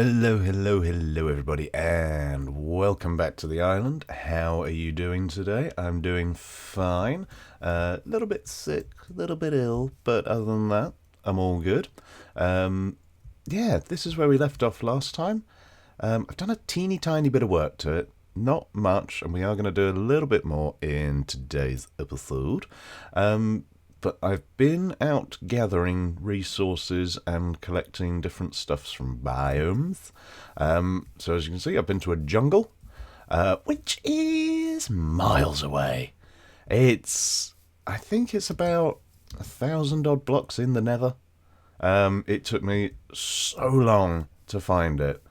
Hello, hello, hello, everybody, and welcome back to the island. How are you doing today? I'm doing fine. A little bit sick, a little bit ill, but other than that, I'm all good. This is where we left off last time. I've done a teeny tiny bit of work to it, not much, and we are going to do a little bit more in today's episode. But I've been out gathering resources and collecting different stuffs from biomes. So as you can see, I've been to a jungle, which is miles away. I think it's about 1,000 odd blocks in the nether. It took me so long to find it.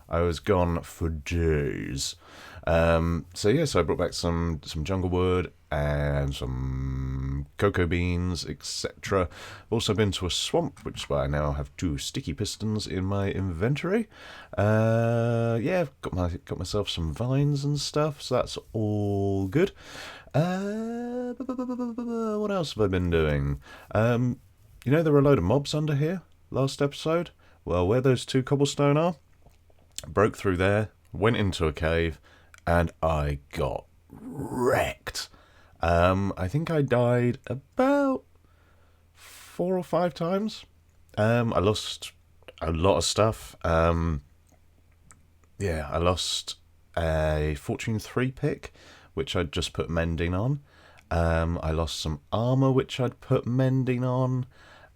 I was gone for days. So I brought back some jungle wood and some cocoa beans, etc. Also been to a swamp, which is why I now have 2 sticky pistons in my inventory. Got myself some vines and stuff, so that's all good. What else have I been doing? There were a load of mobs under here last episode. Well, where those 2 cobblestone are, broke through there, went into a cave, and I got wrecked. I think I died about 4 or 5 times. I lost a lot of stuff. I lost a Fortune 3 pick, which I'd just put mending on. I lost some armour, which I'd put mending on.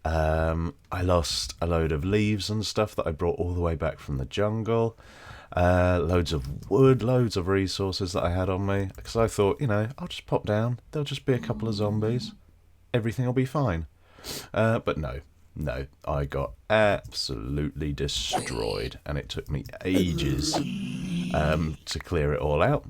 I lost a load of leaves and stuff that I brought all the way back from the jungle. Loads of wood, loads of resources that I had on me, because I thought, I'll just pop down, there'll just be a couple of zombies, everything will be fine. But no, I got absolutely destroyed, and it took me ages to clear it all out.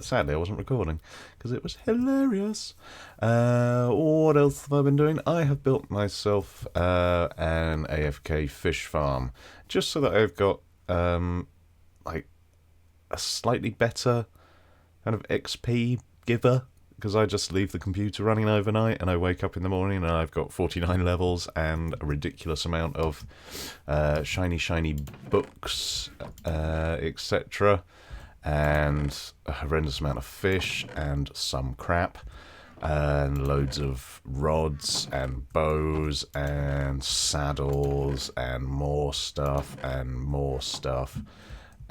Sadly, I wasn't recording, because it was hilarious. What else have I been doing? I have built myself an AFK fish farm, just so that I've got a slightly better kind of XP giver, because I just leave the computer running overnight and I wake up in the morning and I've got 49 levels and a ridiculous amount of shiny books, etc., and a horrendous amount of fish and some crap and loads of rods and bows and saddles and more stuff and more stuff.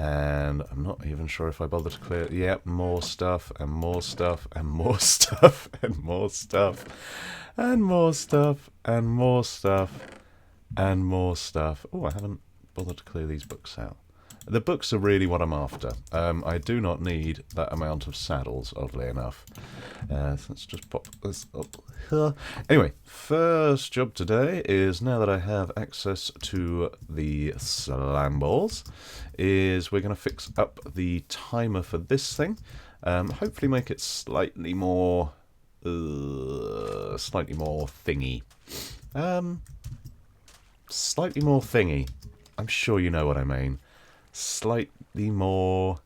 And I'm not even sure if I bother to clear it. Yep, more stuff and more stuff and more stuff and more stuff and more stuff and more stuff and more stuff. Oh, I haven't bothered to clear these books out. The books are really what I'm after. I do not need that amount of saddles, oddly enough. So let's just pop this up here. Anyway, first job today is, now that I have access to the slime balls, is we're going to fix up the timer for this thing. Hopefully make it slightly more thingy. Slightly more thingy. I'm sure you know what I mean. Slightly more...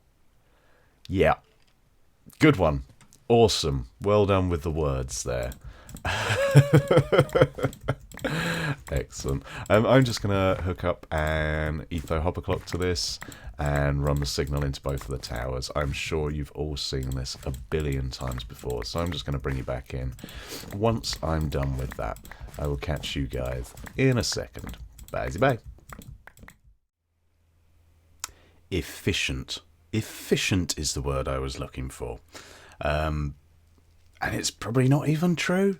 Yeah. Good one. Awesome. Well done with the words there. Excellent. I'm just going to hook up an etho hopper clock to this and run the signal into both of the towers. I'm sure you've all seen this a billion times before, so I'm just going to bring you back in. Once I'm done with that, I will catch you guys in a second. Bye-bye. Efficient. Efficient is the word I was looking for. And it's probably not even true.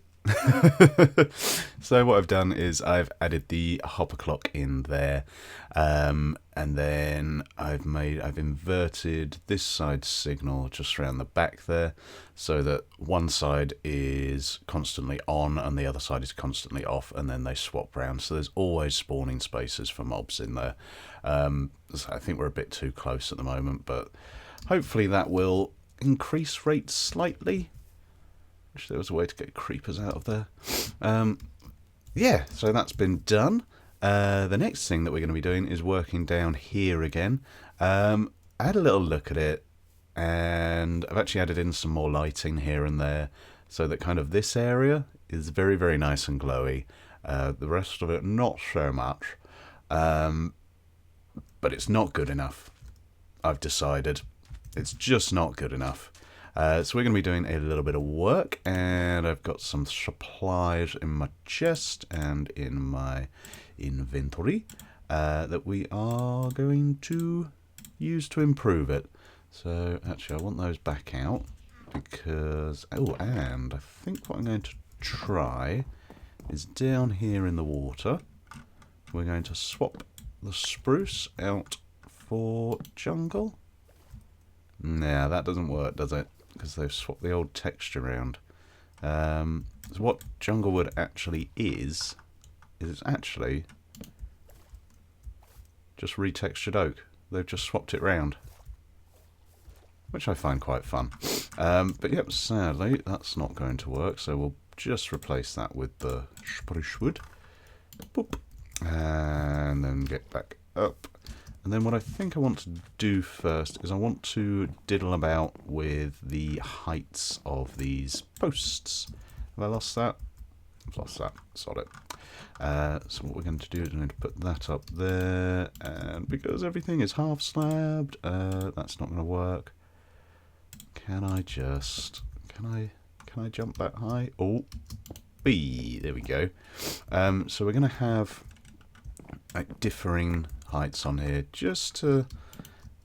So what I've done is I've added the hopper clock in there, and then I've inverted this side's signal just around the back there, so that one side is constantly on and the other side is constantly off, and then they swap round, so there's always spawning spaces for mobs in there. So I think we're a bit too close at the moment, but hopefully that will increase rates slightly. Wish there was a way to get creepers out of there. So that's been done. The next thing that we're going to be doing is working down here again. I had a little look at it, and I've actually added in some more lighting here and there, so that kind of this area is very, very nice and glowy. The rest of it, not so much. but it's not good enough. I've decided it's just not good enough. So we're going to be doing a little bit of work, and I've got some supplies in my chest and in my inventory that we are going to use to improve it. So actually I want those back out because, oh, and I think what I'm going to try is down here in the water, we're going to swap the spruce out for jungle. Nah, that doesn't work, does it? Because they've swapped the old texture around. So what junglewood actually is it's actually just retextured oak. They've just swapped it round, which I find quite fun. But yep, sadly that's not going to work, so we'll just replace that with the spruce wood. Boop. And then get back up. And then what I think I want to do first is I want to diddle about with the heights of these posts. Have I lost that? I've lost that. Sod it. So what we're going to do is we're going to put that up there. And because everything is half slabbed, that's not going to work. Can I just... Can I jump that high? Oh, B. There we go. So we're going to have like differing heights on here just to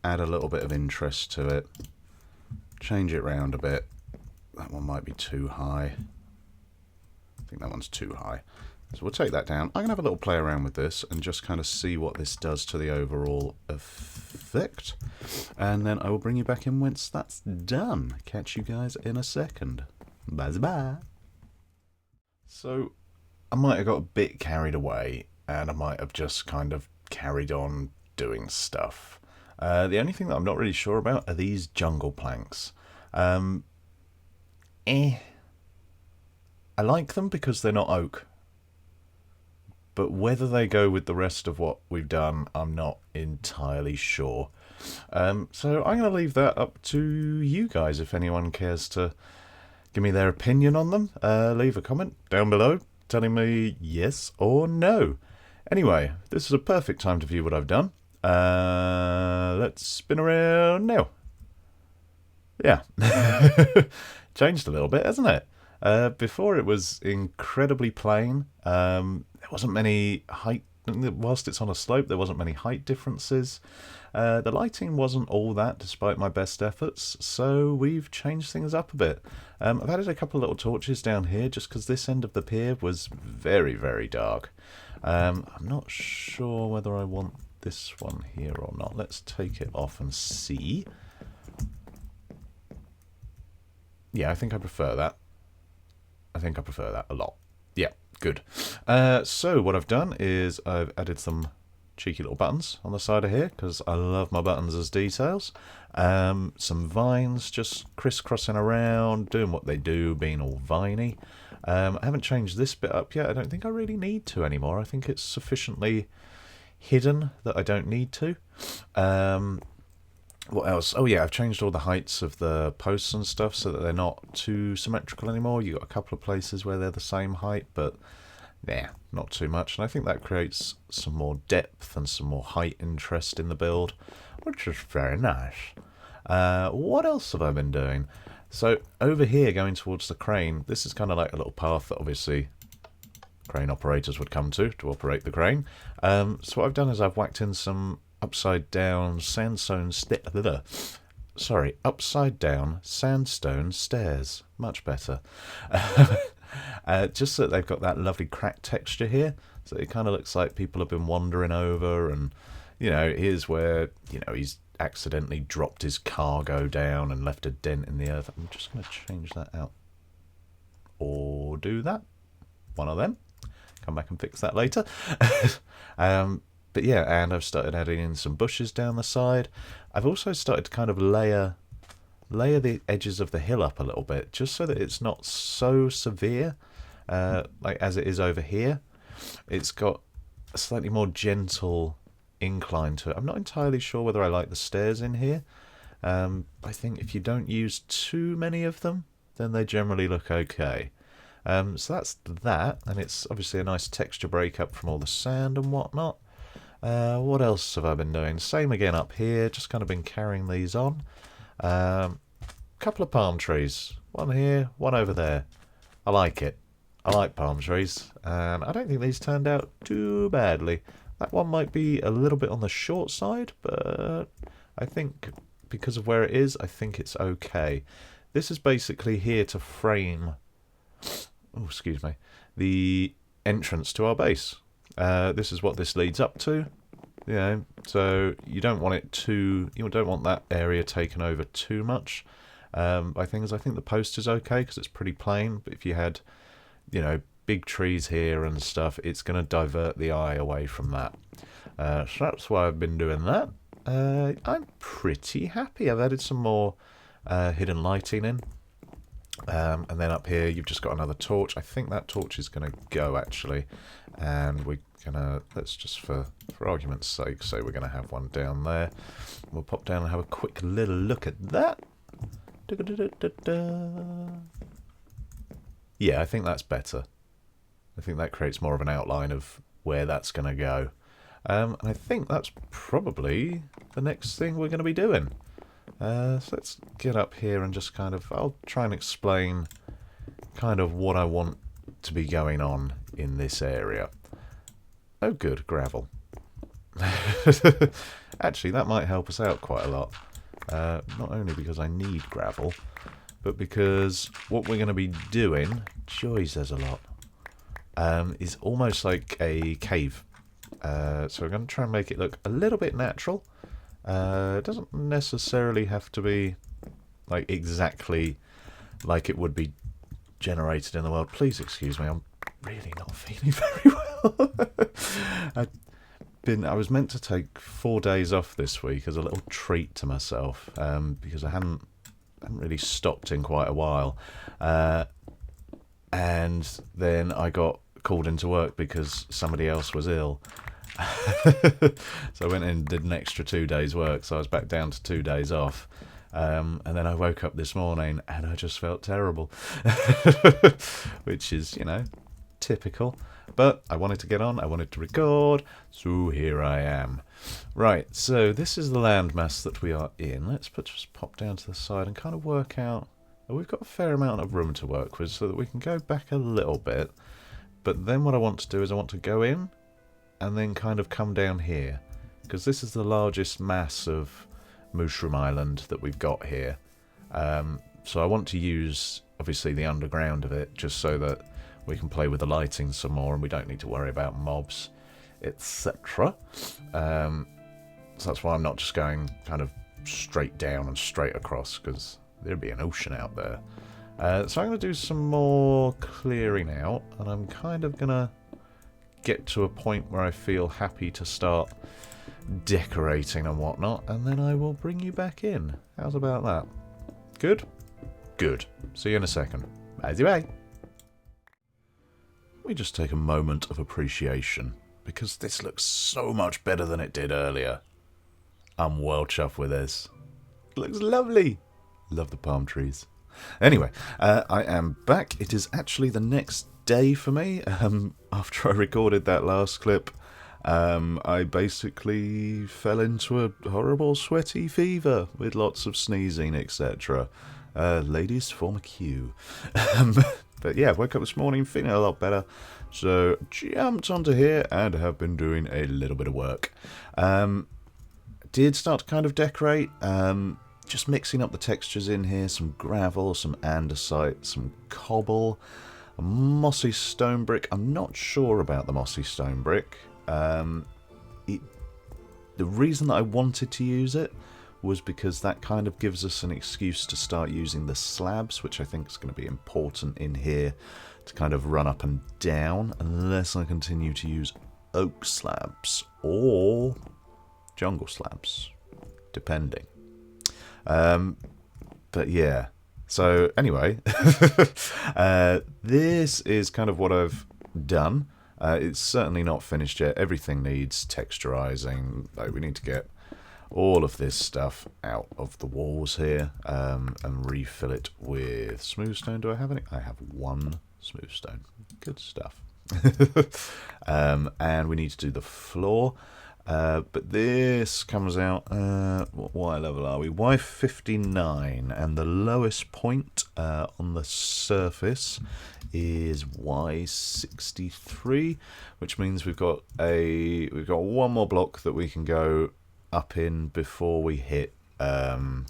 add a little bit of interest to it. Change it round a bit. That one might be too high. I think that one's too high. So we'll take that down. I'm going to have a little play around with this and just kind of see what this does to the overall effect. And then I will bring you back in once that's done. Catch you guys in a second. Bye-bye. So I might have got a bit carried away and I might have just kind of carried on doing stuff. The only thing that I'm not really sure about are these jungle planks. I like them because they're not oak. But whether they go with the rest of what we've done, I'm not entirely sure. So I'm going to leave that up to you guys. If anyone cares to give me their opinion on them, leave a comment down below telling me yes or no. Anyway, this is a perfect time to view what I've done. Let's spin around now. Yeah. Changed a little bit, hasn't it? Before it was incredibly plain. There wasn't many height... Whilst it's on a slope, there wasn't many height differences. The lighting wasn't all that, despite my best efforts, so we've changed things up a bit. I've added a couple of little torches down here, just because this end of the pier was very, very dark. I'm not sure whether I want this one here or not. Let's take it off and see. Yeah, I think I prefer that. I think I prefer that a lot. Yeah, good. So what I've done is I've added some cheeky little buttons on the side of here, because I love my buttons as details. Some vines just crisscrossing around, doing what they do, being all viney. I haven't changed this bit up yet. I don't think I really need to anymore. I think it's sufficiently hidden that I don't need to. What else? Oh yeah, I've changed all the heights of the posts and stuff so that they're not too symmetrical anymore. You've got a couple of places where they're the same height, but yeah, not too much. And I think that creates some more depth and some more height interest in the build, which is very nice. What else have I been doing? So over here, going towards the crane, this is kind of like a little path that upside crane operators would come to operate the crane. So what I've done is I've whacked in some upside down sandstone stairs. Much better. Just so that they've got that lovely cracked texture here. So it kind of looks like people have been wandering over, and you know, here's where, you know, he's accidentally dropped his cargo down and left a dent in the earth. I'm just going to change that out. Or do that. One of them. Come back and fix that later. But yeah, and I've started adding in some bushes down the side. I've also started to kind of layer the edges of the hill up a little bit, just so that it's not so severe, like as it is over here. It's got a slightly more gentle incline to it. I'm not entirely sure whether I like the stairs in here. I think if you don't use too many of them, then they generally look okay. So that's that, and it's obviously a nice texture break up from all the sand and whatnot. What else have I been doing? Same again up here, just kind of been carrying these on. Couple of palm trees. One here, one over there. I like it. I like palm trees, and I don't think these turned out too badly. That one might be a little bit on the short side, but I think because of where it is, I think it's okay. This is basically here to frame, oh, excuse me, the entrance to our base. This is what this leads up to. You know, so you don't want it too, you don't want that area taken over too much by things. I think the post is okay because it's pretty plain, but if you had, you know, big trees here and stuff, it's going to divert the eye away from that. So that's why I've been doing that. I'm pretty happy. I've added some more hidden lighting in. And then up here you've just got another torch. I think that torch is going to go actually, and we're gonna, let's just for argument's sake say we're going to have one down there. We'll pop down and have a quick little look at that. Yeah, I think that's better. I think that creates more of an outline of where that's going to go. And I think that's probably the next thing we're going to be doing. So let's get up here and just kind of, I'll try and explain kind of what I want to be going on in this area. Oh good, gravel. Actually, that might help us out quite a lot. Not only because I need gravel, but because what we're going to be doing, joys there's a lot, is almost like a cave. So we're going to try and make it look a little bit natural. It doesn't necessarily have to be like exactly like it would be generated in the world. Please excuse me, I'm really not feeling very well. I was meant to take 4 days off this week as a little treat to myself, because I hadn't really stopped in quite a while, and then I got called into work because somebody else was ill. So I went in and did an extra 2 days work, so I was back down to 2 days off, and then I woke up this morning and I just felt terrible. Which is, you know, typical, but I wanted to get on, I wanted to record, so here I am. Right, so this is the landmass that we are in. Let's just pop down to the side and kind of work out, we've got a fair amount of room to work with so that we can go back a little bit, but then what I want to do is I want to go in and then kind of come down here, because this is the largest mass of Mushroom Island that we've got here. So I want to use, obviously, the underground of it, just so that we can play with the lighting some more and we don't need to worry about mobs, etc. So that's why I'm not just going kind of straight down and straight across, because there'd be an ocean out there. So I'm going to do some more clearing out, and I'm kind of going to get to a point where I feel happy to start decorating and whatnot, and then I will bring you back in. How's about that? Good? Good. See you in a second. Bye. We just take a moment of appreciation, because this looks so much better than it did earlier. I'm well chuffed with this. It looks lovely. Love the palm trees. Anyway, I am back. It is actually the next day for me. After I recorded that last clip, I basically fell into a horrible sweaty fever with lots of sneezing, etc. Ladies, form a queue. But yeah, woke up this morning feeling a lot better, so jumped onto here and have been doing a little bit of work. Did start to kind of decorate, just mixing up the textures in here, some gravel, some andesite, some cobble, a mossy stone brick. I'm not sure about the mossy stone brick. The reason that I wanted to use it was because that kind of gives us an excuse to start using the slabs, which I think is going to be important in here to kind of run up and down, unless I continue to use oak slabs or jungle slabs, depending. But yeah, so anyway, this is kind of what I've done. It's certainly not finished yet. Everything needs texturizing. Like, we need to get all of this stuff out of the walls here, and refill it with smooth stone. Do I have any? I have one smooth stone. Good stuff. And we need to do the floor. But this comes out, what Y level are we? Y59, and the lowest point on the surface is Y63, which means we've got one more block that we can go up in before we hit the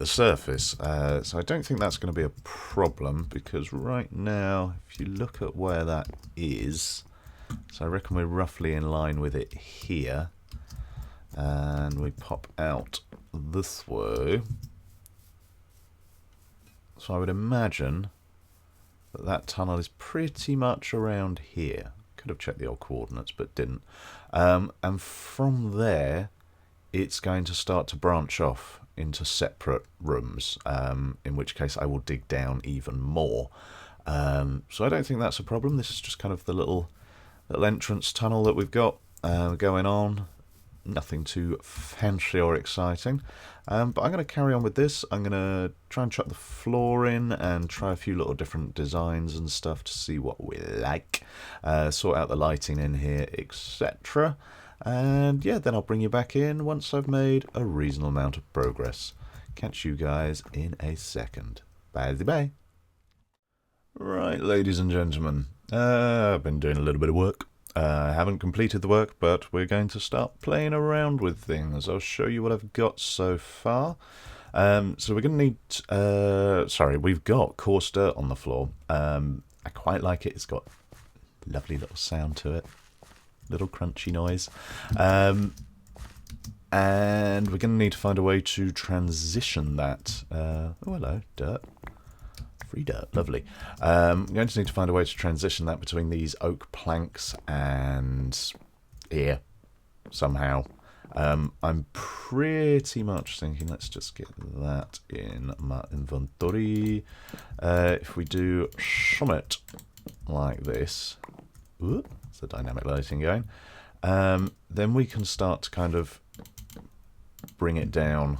surface. So I don't think that's going to be a problem, because right now, if you look at where that is, so I reckon we're roughly in line with it here, and we pop out this way. So I would imagine that that tunnel is pretty much around here. Could have checked the old coordinates, but didn't. And from there, it's going to start to branch off into separate rooms, in which case I will dig down even more. So I don't think that's a problem. This is just kind of the little entrance tunnel that we've got going on. Nothing too fancy or exciting. But I'm going to carry on with this. I'm going to try and chuck the floor in and try a few little different designs and stuff to see what we like. Sort out the lighting in here, etc. And yeah, then I'll bring you back in once I've made a reasonable amount of progress. Catch you guys in a second. Bye-bye. Right, ladies and gentlemen. I've been doing a little bit of work. I haven't completed the work, but we're going to start playing around with things. I'll show you what I've got so far. So we're going to need... we've got coarse dirt on the floor. I quite like it. It's got lovely little sound to it. Little crunchy noise. And we're going to need to find a way to transition that. Oh, hello, dirt. Free dirt, lovely. I'm going to need to find a way to transition that between these oak planks and here, somehow. I'm pretty much thinking, let's just get that in my inventory. If we do summit like this, it's the dynamic lighting going, then we can start to kind of bring it down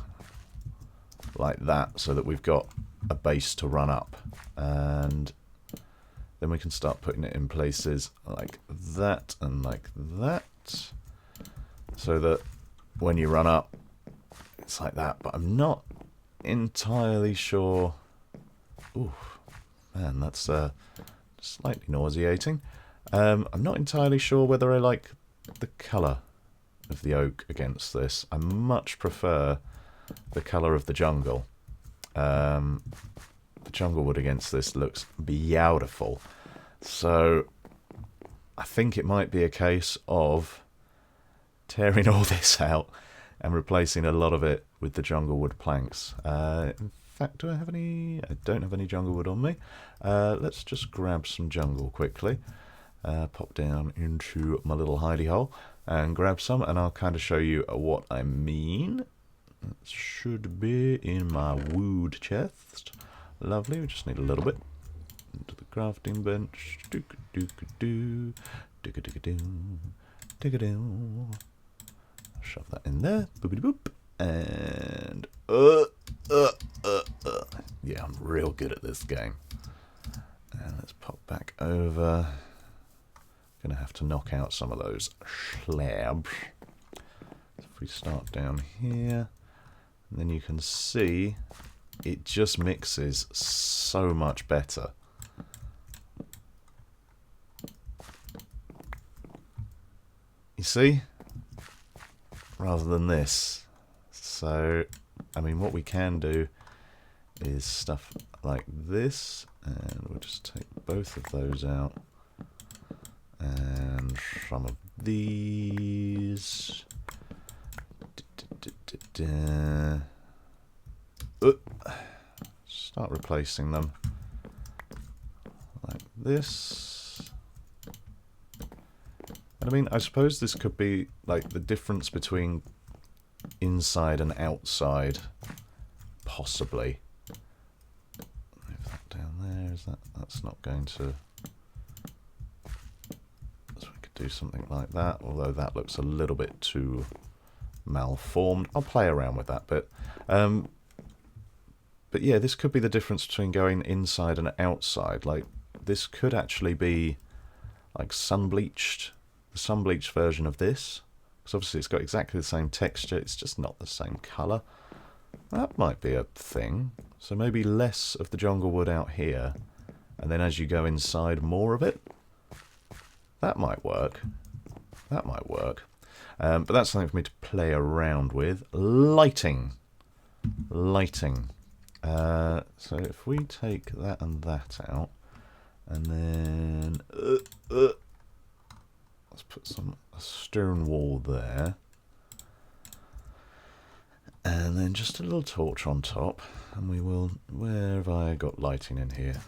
like that, so that we've got a base to run up, and then we can start putting it in places like that and like that, so that when you run up it's like that. But I'm not entirely sure. Ooh, man, that's slightly nauseating. I'm not entirely sure whether I like the colour of the oak against this. I much prefer the colour of the jungle. The jungle wood against this looks beautiful. So I think it might be a case of tearing all this out and replacing a lot of it with the jungle wood planks. In fact, do I have any? I don't have any jungle wood on me. Let's just grab some jungle quickly. Pop down into my little hidey hole and grab some, and I'll kind of show you what I mean. It should be in my wood chest. Lovely, we just need a little bit. Into the crafting bench. Shove that in there. Boopity boop. And yeah, I'm real good at this game. And let's pop back over. Gonna have to knock out some of those slabs. If we start down here, and then you can see it just mixes so much better. You see? Rather than this. So, I mean, what we can do is stuff like this, and we'll just take both of those out. And some of these. Start replacing them like this. And I mean, I suppose this could be like the difference between inside and outside, possibly. Move that down there. Is that's not going to? So we could do something like that, although that looks a little bit too malformed. I'll play around with that bit. But yeah, this could be the difference between going inside and outside. Like, this could actually be like sun bleached, the sun-bleached version of this. Because obviously it's got exactly the same texture, it's just not the same colour. That might be a thing. So maybe less of the jungle wood out here, and then as you go inside, more of it. That might work. That might work. But that's something for me to play around with. Lighting. Lighting. So if we take that and that out, and then let's put a stone wall there, and then just a little torch on top, and we will. Where have I got lighting in here?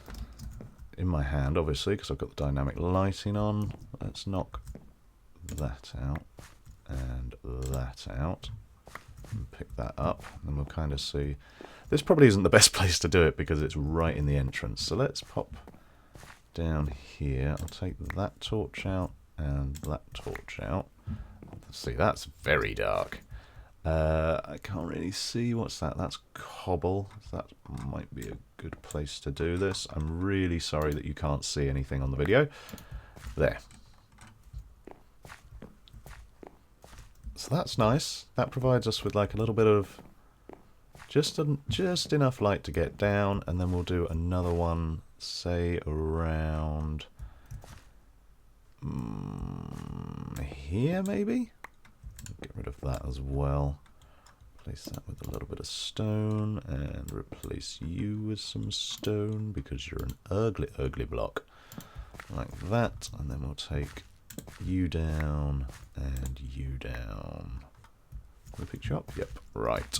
In my hand, obviously, because I've got the dynamic lighting on. Let's knock that out and that out, and pick that up, and we'll kind of see. This probably isn't the best place to do it because it's right in the entrance. So let's pop down here. I'll take that torch out and that torch out. See, that's very dark. I can't really see. What's that? That's cobble. That might be a good place to do this. I'm really sorry that you can't see anything on the video. There. So that's nice. That provides us with like a little bit of just enough light to get down, and then we'll do another one, say around here maybe. Get rid of that as well. Place that with a little bit of stone, and replace you with some stone because you're an ugly block. Like that, and then we'll take you down and you down. Can we pick you up? Yep, right.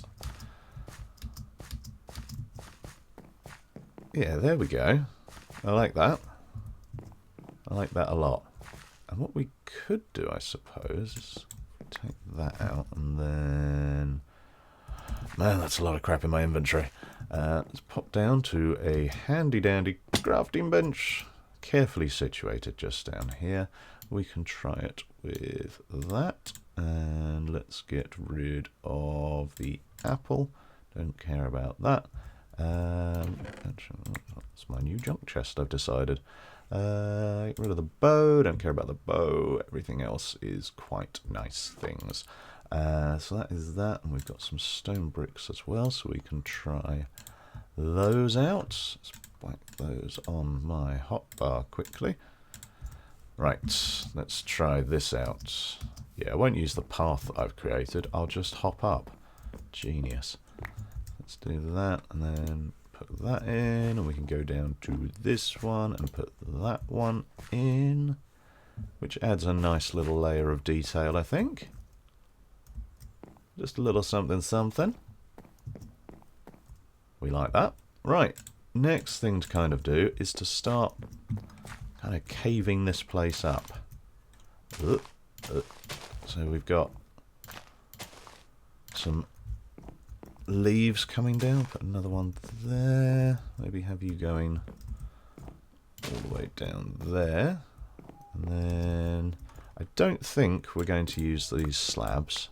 Yeah, there we go. I like that. I like that a lot. And what we could do, I suppose, is take that out and then... Man, that's a lot of crap in my inventory. Let's pop down to a handy-dandy crafting bench, carefully situated just down here. We can try it with that. And let's get rid of the apple. Don't care about that. Actually, that's my new junk chest, I've decided. Get rid of the bow, don't care about the bow. Everything else is quite nice things. So that is that, and we've got some stone bricks as well, so we can try those out. Let's whack those on my hotbar quickly. Right, let's try this out. Yeah, I won't use the path that I've created, I'll just hop up. Genius. Let's do that, and then put that in, and we can go down to this one and put that one in, which adds a nice little layer of detail, I think. Just a little something something. We like that. Right, next thing to kind of do is to start kind of caving this place up. So we've got some leaves coming down, put another one there, maybe have you going all the way down there, and then I don't think we're going to use these slabs,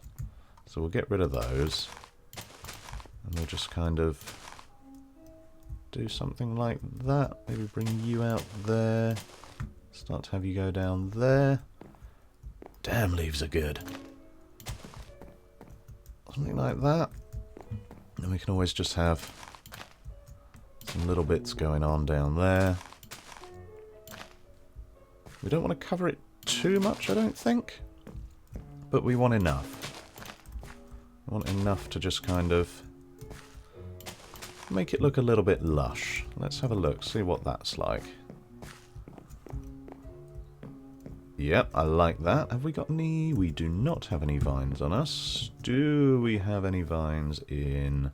so we'll get rid of those, and we'll just kind of do something like that. Maybe bring you out there, start to have you go down there. Damn, leaves are good. Something like that. And we can always just have some little bits going on down there. We don't want to cover it too much, I don't think. But we want enough. We want enough to just kind of make it look a little bit lush. Let's have a look, see what that's like. Yep, I like that. Have we got any? We do not have any vines on us. Do we have any vines in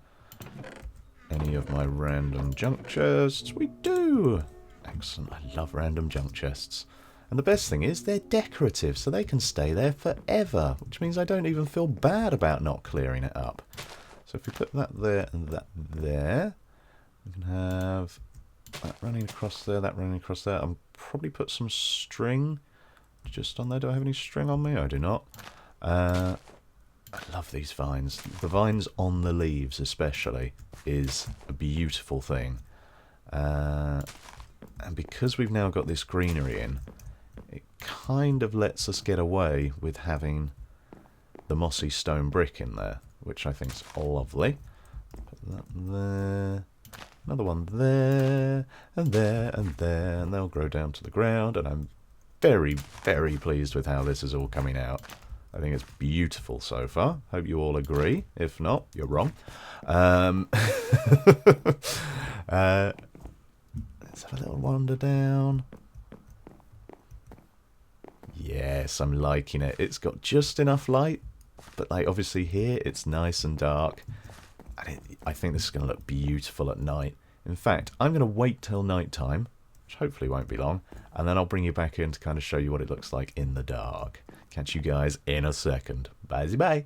any of my random junk chests? We do! Excellent. I love random junk chests. And the best thing is they're decorative, so they can stay there forever, which means I don't even feel bad about not clearing it up. So if we put that there and that there, we can have that running across there, that running across there. I'll probably put some string just on there. Do I have any string on me? I do not. I love these vines. The vines on the leaves especially is a beautiful thing. And because we've now got this greenery in, it kind of lets us get away with having the mossy stone brick in there, which I think is lovely. Put that there. Another one there, and there, and there, and they'll grow down to the ground, and I'm very, very pleased with how this is all coming out. I think it's beautiful so far. Hope you all agree. If not, you're wrong. Let's have a little wander down. Yes, I'm liking it. It's got just enough light, but like obviously here it's nice and dark. And I think this is going to look beautiful at night. In fact, I'm going to wait till night time, which hopefully won't be long, and then I'll bring you back in to kind of show you what it looks like in the dark. Catch you guys in a second. Bye-bye.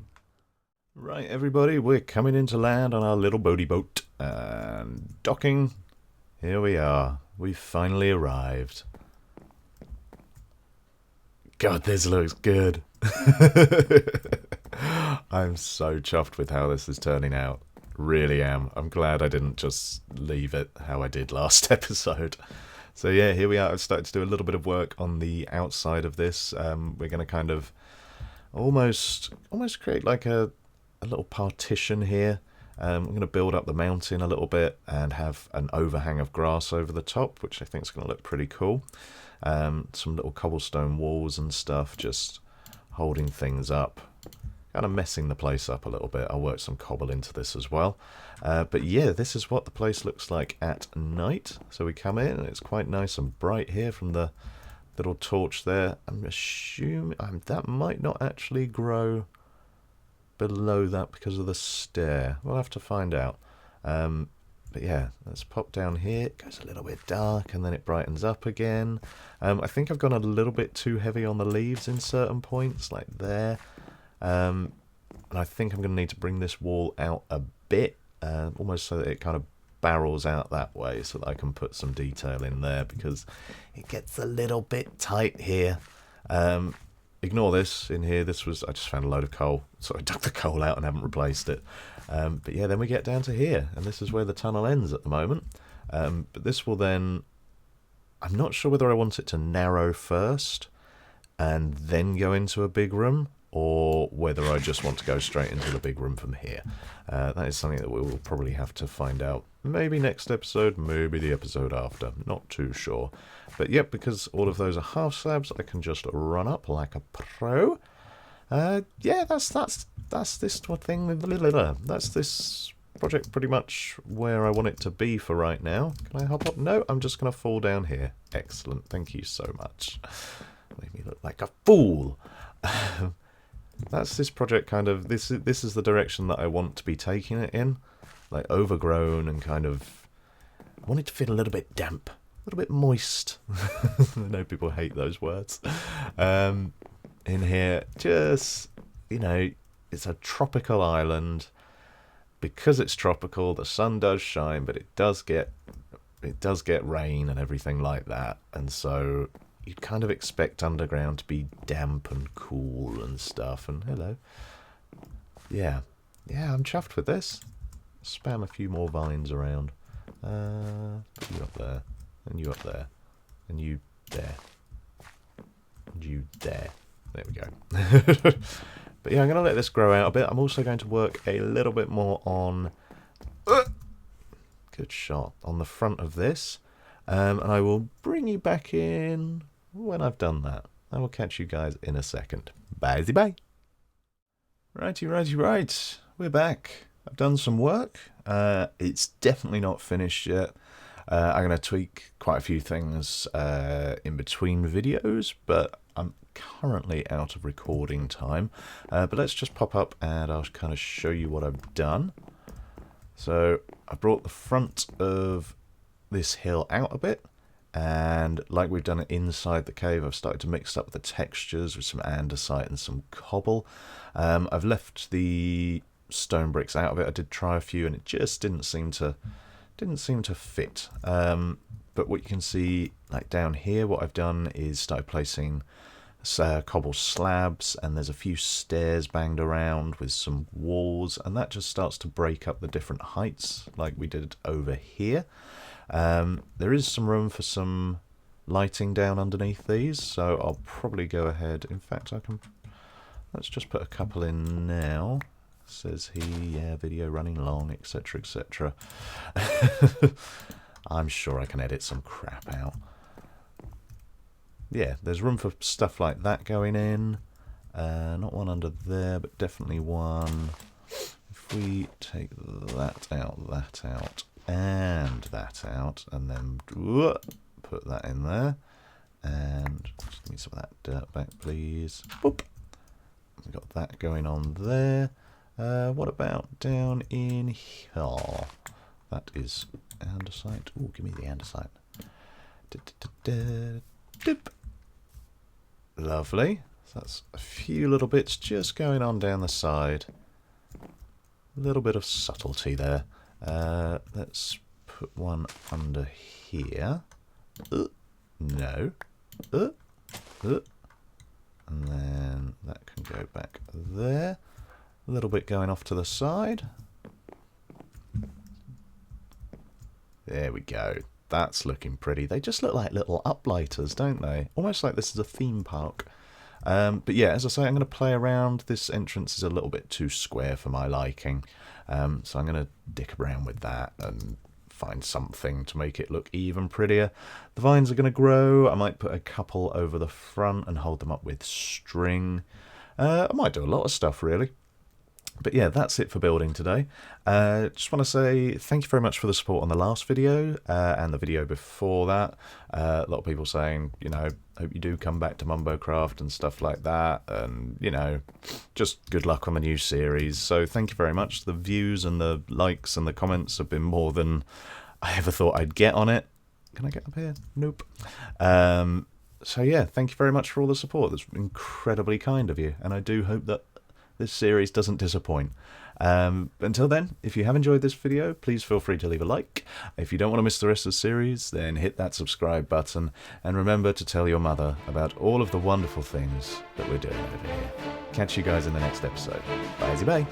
Right, everybody, we're coming into land on our little boaty boat. And docking. Here we are. We've finally arrived. God, this looks good. I'm so chuffed with how this is turning out. Really am. I'm glad I didn't just leave it how I did last episode. So yeah, here we are. I've started to do a little bit of work on the outside of this. We're going to kind of almost create like a little partition here. I'm going to build up the mountain a little bit and have an overhang of grass over the top, which I think is going to look pretty cool. Some little cobblestone walls and stuff, just holding things up. Kind of messing the place up a little bit. I'll work some cobble into this as well. But yeah, this is what the place looks like at night. So we come in and it's quite nice and bright here from the little torch there. I'm assuming that might not actually grow below that because of the stair. We'll have to find out. But yeah, let's pop down here. It goes a little bit dark and then it brightens up again. I think I've gone a little bit too heavy on the leaves in certain points, like there. And I think I'm going to need to bring this wall out a bit, almost so that it kind of barrels out that way, so that I can put some detail in there, because it gets a little bit tight here. Ignore this in here. I just found a load of coal, so I dug the coal out and haven't replaced it. But yeah, then we get down to here, and this is where the tunnel ends at the moment. But this will then, I'm not sure whether I want it to narrow first and then go into a big room, or whether I just want to go straight into the big room from here. That is something that we will probably have to find out. Maybe next episode, maybe the episode after. Not too sure. But yep, because all of those are half slabs, I can just run up like a pro. Yeah, that's this thing. That's this project pretty much where I want it to be for right now. Can I hop up? No, I'm just going to fall down here. Excellent. Thank you so much. Made me look like a fool. That's this project kind of, this is the direction that I want to be taking it in. Like overgrown and kind of, I want it to feel a little bit damp, a little bit moist. I know people hate those words. In here, just, it's a tropical island. Because it's tropical, the sun does shine, but it does get rain and everything like that. And so you'd kind of expect underground to be damp and cool and stuff. And hello. Yeah, I'm chuffed with this. Spam a few more vines around. You up there, and you up there, and you there, and you there. There we go. But yeah, I'm going to let this grow out a bit. I'm also going to work a little bit more on... Good shot. On the front of this. And I will bring you back in when I've done that. I will catch you guys in a second. Bye-bye. Righty. We're back. I've done some work. It's definitely not finished yet. I'm going to tweak quite a few things in between videos, but I'm currently out of recording time. But let's just pop up and I'll kind of show you what I've done. So I brought the front of this hill out a bit, and like we've done it inside the cave, I've started to mix up the textures with some andesite and some cobble. I've left the stone bricks out of it. I did try a few and it just didn't seem to fit. But what you can see, like down here, what I've done is started placing cobble slabs, and there's a few stairs banged around with some walls, and that just starts to break up the different heights like we did over here. There is some room for some lighting down underneath these, so I'll probably go ahead. In fact, let's just put a couple in now. Says he, yeah, video running long, etc, etc. I'm sure I can edit some crap out. Yeah, there's room for stuff like that going in. Not one under there, but definitely one. If we take that out, and that out, and then put that in there, and just give me some of that dirt back, please. Boop. We've got that going on there. What about down in here? That is andesite. Oh, give me the andesite. Dip. Lovely. So that's a few little bits just going on down the side. A little bit of subtlety there. Let's put one under here. No. And then that can go back there. A little bit going off to the side. There we go. That's looking pretty. They just look like little uplighters, don't they? Almost like this is a theme park. But yeah, as I say, I'm going to play around. This entrance is a little bit too square for my liking. So I'm going to dick around with that and find something to make it look even prettier. The vines are going to grow. I might put a couple over the front and hold them up with string. I might do a lot of stuff, really. But yeah, that's it for building today. Just want to say thank you very much for the support on the last video and the video before that. A lot of people saying, you know, hope you do come back to MumboCraft and stuff like that. And, you know, just good luck on the new series. So thank you very much. The views and the likes and the comments have been more than I ever thought I'd get on it. Can I get up here? Nope. So yeah, thank you very much for all the support. That's incredibly kind of you. And I do hope that this series doesn't disappoint. Until then, if you have enjoyed this video, please feel free to leave a like. If you don't want to miss the rest of the series, then hit that subscribe button. And remember to tell your mother about all of the wonderful things that we're doing over here. Catch you guys in the next episode. Bye-bye.